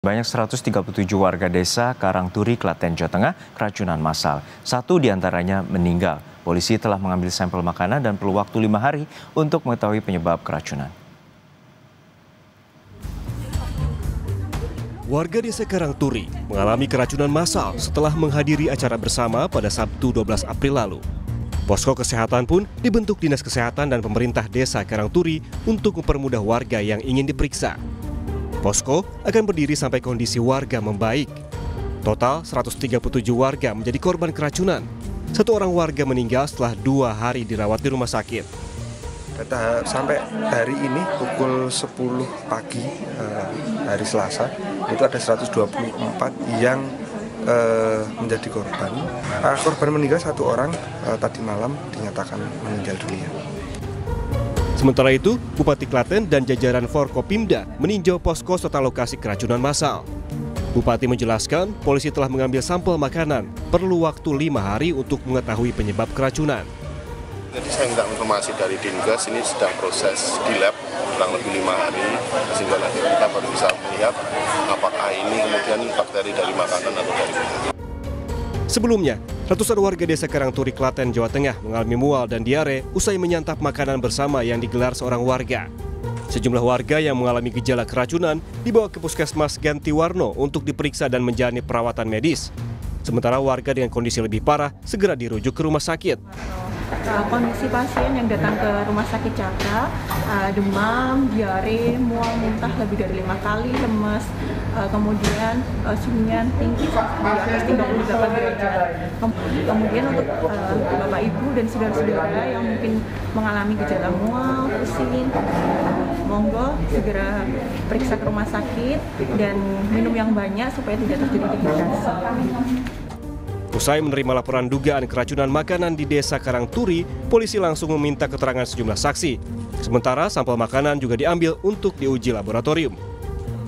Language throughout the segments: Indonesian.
Banyak 137 warga desa Karangturi, Klaten, Jawa Tengah keracunan massal. 1 diantaranya meninggal. Polisi telah mengambil sampel makanan dan perlu waktu 5 hari untuk mengetahui penyebab keracunan. Warga desa Karangturi mengalami keracunan massal setelah menghadiri acara bersama pada Sabtu 12 April lalu. Posko kesehatan pun dibentuk Dinas Kesehatan dan pemerintah desa Karangturi untuk mempermudah warga yang ingin diperiksa. Posko akan berdiri sampai kondisi warga membaik. Total 137 warga menjadi korban keracunan. 1 orang warga meninggal setelah 2 hari dirawat di rumah sakit. Sampai hari ini pukul 10 pagi hari Selasa itu ada 124 yang menjadi korban. Korban meninggal 1 orang tadi malam dinyatakan meninggal dunia. Sementara itu, Bupati Klaten dan jajaran Forkopimda meninjau posko serta lokasi keracunan massal. Bupati menjelaskan, polisi telah mengambil sampel makanan, perlu waktu 5 hari untuk mengetahui penyebab keracunan. Jadi saya minta informasi dari Dinkes, ini sedang proses di lab kurang lebih 5 hari, sehingga nanti kita baru bisa melihat apakah ini kemudian bakteri dari makanan atau dari minyak. Sebelumnya, ratusan warga desa Karangturi, Klaten, Jawa Tengah mengalami mual dan diare usai menyantap makanan bersama yang digelar seorang warga. Sejumlah warga yang mengalami gejala keracunan dibawa ke Puskesmas Gantiwarno untuk diperiksa dan menjalani perawatan medis. Sementara warga dengan kondisi lebih parah segera dirujuk ke rumah sakit. Kondisi pasien yang datang ke rumah sakit Cakra, demam, diare, mual, muntah lebih dari 5 kali, lemas, kemudian suhunya tinggi di atas 38 derajat. Kemudian untuk Bapak Ibu dan saudara-saudara yang mungkin mengalami gejala mual, pusing, monggo segera periksa ke rumah sakit dan minum yang banyak supaya tidak terjadi dehidrasi. Usai menerima laporan dugaan keracunan makanan di desa Karangturi, polisi langsung meminta keterangan sejumlah saksi. Sementara sampel makanan juga diambil untuk diuji laboratorium.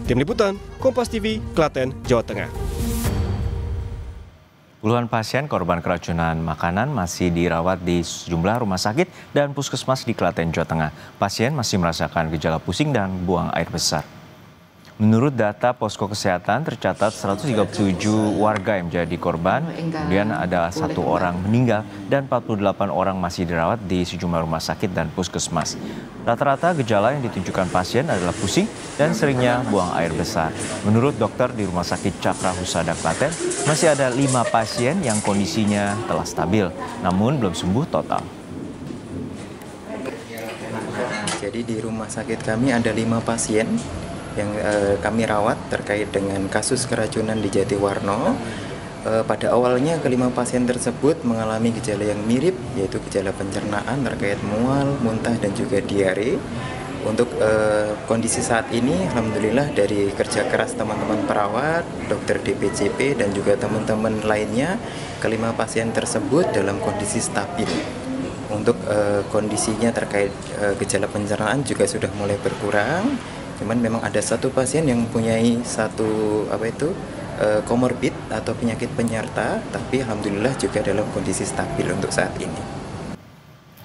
Tim Liputan, Kompas TV, Klaten, Jawa Tengah. Puluhan pasien korban keracunan makanan masih dirawat di sejumlah rumah sakit dan puskesmas di Klaten, Jawa Tengah. Pasien masih merasakan gejala pusing dan buang air besar. Menurut data Posko Kesehatan, tercatat 137 warga yang menjadi korban, kemudian ada 1 orang meninggal dan 48 orang masih dirawat di sejumlah rumah sakit dan puskesmas. Rata-rata gejala yang ditunjukkan pasien adalah pusing dan seringnya buang air besar. Menurut dokter di Rumah Sakit Cakra Husada Klaten, masih ada 5 pasien yang kondisinya telah stabil, namun belum sembuh total. Jadi di rumah sakit kami ada 5 pasien yang kami rawat terkait dengan kasus keracunan di Jatiwarno. Pada awalnya kelima pasien tersebut mengalami gejala yang mirip, yaitu gejala pencernaan terkait mual, muntah, dan juga diare. Untuk kondisi saat ini, alhamdulillah dari kerja keras teman-teman perawat, dokter DPJP, dan juga teman-teman lainnya, kelima pasien tersebut dalam kondisi stabil. Untuk kondisinya terkait gejala pencernaan juga sudah mulai berkurang. Cuman memang ada 1 pasien yang mempunyai komorbid atau penyakit penyerta, tapi alhamdulillah juga dalam kondisi stabil untuk saat ini.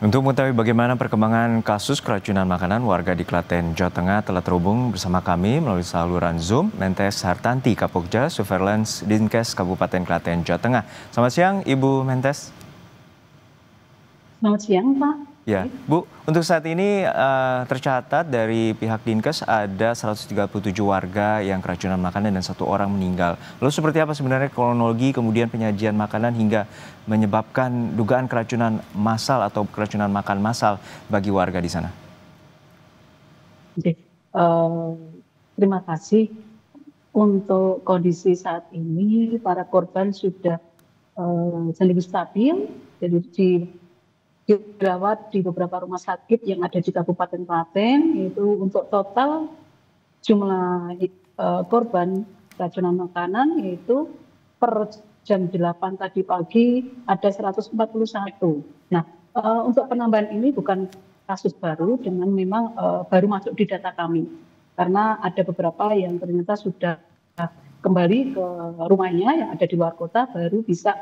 Untuk mengetahui bagaimana perkembangan kasus keracunan makanan, warga di Klaten, Jawa Tengah telah terhubung bersama kami melalui saluran Zoom. Mentes Hartanti, Kapokja Surveillance Dinkes Kabupaten Klaten, Jawa Tengah. Selamat siang, Ibu Mentes. Selamat siang, Pak. Ya, Bu, untuk saat ini tercatat dari pihak Dinkes ada 137 warga yang keracunan makanan dan 1 orang meninggal. Lalu seperti apa sebenarnya kronologi kemudian penyajian makanan hingga menyebabkan dugaan keracunan massal atau keracunan makan massal bagi warga di sana? Oke, terima kasih. Untuk kondisi saat ini, para korban sudah cenderung stabil, jadi dirawat di beberapa rumah sakit yang ada di Kabupaten Klaten. Itu untuk total jumlah korban keracunan makanan yaitu per jam 8 tadi pagi ada 141. Nah, untuk penambahan ini bukan kasus baru, dengan memang baru masuk di data kami. Karena ada beberapa yang ternyata sudah kembali ke rumahnya yang ada di luar kota, baru bisa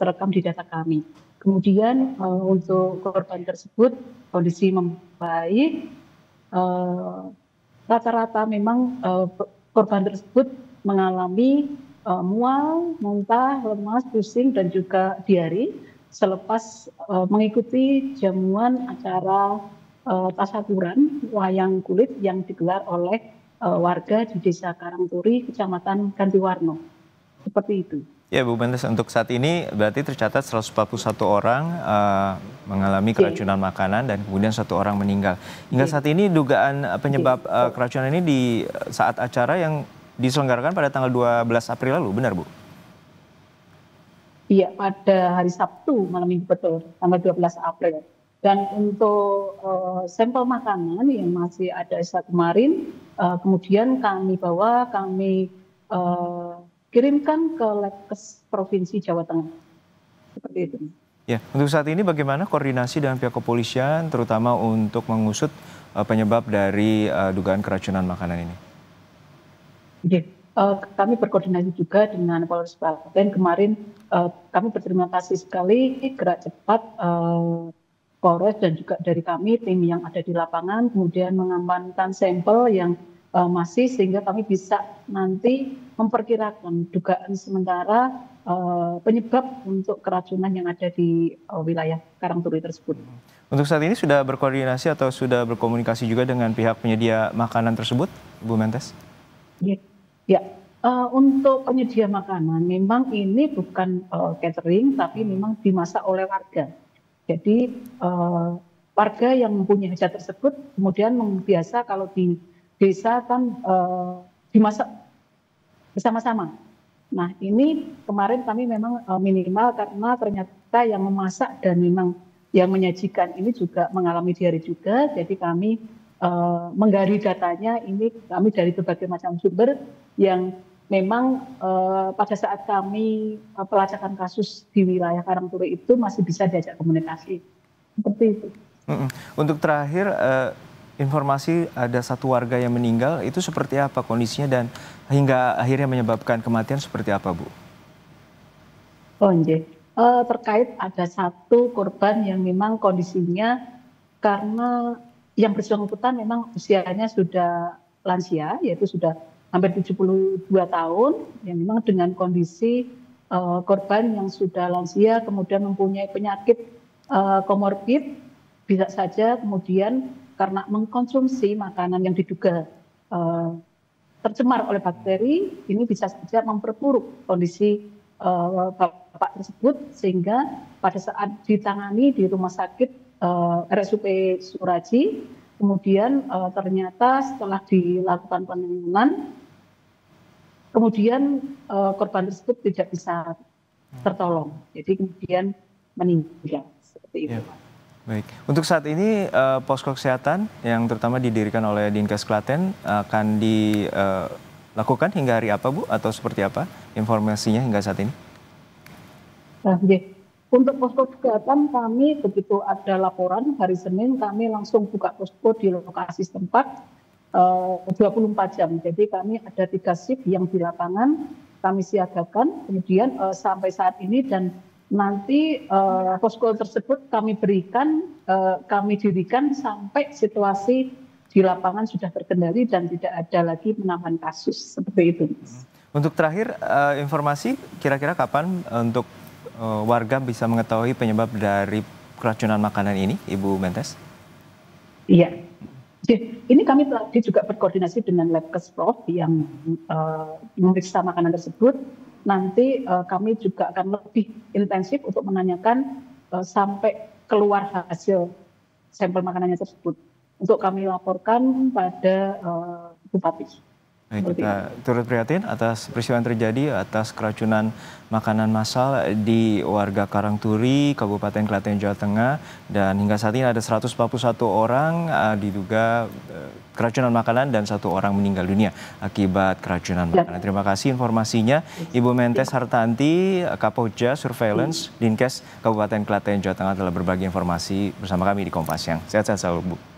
terekam di data kami. Kemudian untuk korban tersebut kondisi membaik, rata-rata memang korban tersebut mengalami mual, muntah, lemas, pusing, dan juga diare selepas mengikuti jamuan acara tasyakuran wayang kulit yang digelar oleh warga di Desa Karangturi, Kecamatan Gantiwarno. Seperti itu. Ya Bu Mentes, untuk saat ini berarti tercatat 141 orang mengalami keracunan makanan dan kemudian 1 orang meninggal. Hingga saat ini dugaan penyebab keracunan ini di saat acara yang diselenggarakan pada tanggal 12 April lalu, benar Bu? Iya, pada hari Sabtu malam minggu, betul, tanggal 12 April. Dan untuk sampel makanan yang masih ada saat kemarin, kemudian kami kirimkan ke Labkes Provinsi Jawa Tengah. Seperti itu. Ya, untuk saat ini bagaimana koordinasi dengan pihak kepolisian, terutama untuk mengusut penyebab dari dugaan keracunan makanan ini? Oke, kami berkoordinasi juga dengan Polres Klaten. Kemarin kami berterima kasih sekali gerak cepat Polres dan juga dari kami tim yang ada di lapangan, kemudian mengamankan sampel yang masih, sehingga kami bisa nanti memperkirakan dugaan sementara penyebab untuk keracunan yang ada di wilayah Karangturi tersebut. Untuk saat ini sudah berkoordinasi atau sudah berkomunikasi juga dengan pihak penyedia makanan tersebut, Bu Mentes? Ya, untuk penyedia makanan memang ini bukan catering, tapi memang dimasak oleh warga. Jadi warga yang mempunyai hajat tersebut kemudian biasa kalau di desa kan dimasak bersama-sama. Nah, ini kemarin kami memang minimal karena ternyata yang memasak dan memang yang menyajikan ini juga mengalami diare juga. Jadi kami menggali datanya, ini kami dari berbagai macam sumber yang memang pada saat kami pelacakan kasus di wilayah Karangturi itu masih bisa diajak komunikasi. Seperti itu. Untuk terakhir, informasi ada 1 warga yang meninggal, itu seperti apa kondisinya dan hingga akhirnya menyebabkan kematian seperti apa, Bu? Oh, terkait ada 1 korban yang memang kondisinya karena yang bersangkutan memang usianya sudah lansia, yaitu sudah hampir 72 tahun, yang memang dengan kondisi korban yang sudah lansia, kemudian mempunyai penyakit komorbid, bisa saja kemudian karena mengkonsumsi makanan yang diduga tercemar oleh bakteri, ini bisa saja memperburuk kondisi bapak tersebut, sehingga pada saat ditangani di rumah sakit RSUP Suraji, kemudian ternyata setelah dilakukan penanganan, kemudian korban tersebut tidak bisa tertolong, jadi kemudian meninggal, seperti itu. Baik, untuk saat ini posko kesehatan yang terutama didirikan oleh Dinkes Klaten akan dilakukan hingga hari apa, Bu? Atau seperti apa informasinya hingga saat ini? Untuk posko kesehatan kami begitu ada laporan hari Senin kami langsung buka posko di lokasi setempat 24 jam. Jadi kami ada 3 shift yang di lapangan kami siagakan. Kemudian sampai saat ini dan nanti posko tersebut kami dirikan sampai situasi di lapangan sudah terkendali dan tidak ada lagi penambahan kasus, seperti itu. Untuk terakhir informasi kira-kira kapan untuk warga bisa mengetahui penyebab dari keracunan makanan ini, Ibu Mentes? Iya, ini kami tadi juga berkoordinasi dengan Labkes Prof yang memeriksa makanan tersebut. Nanti kami juga akan lebih intensif untuk menanyakan sampai keluar hasil sampel makanannya tersebut untuk kami laporkan pada Bupati. Baik, kita turut prihatin atas peristiwa yang terjadi atas keracunan makanan massal di warga Karangturi, Kabupaten Klaten, Jawa Tengah, dan hingga saat ini ada 141 orang diduga keracunan makanan dan 1 orang meninggal dunia akibat keracunan makanan. Terima kasih informasinya, Ibu Mentes Hartanti, Kapolja Surveillance Dinkes Kabupaten Klaten, Jawa Tengah telah berbagi informasi bersama kami di Kompas Siang. Sehat-sehat selalu, Bu.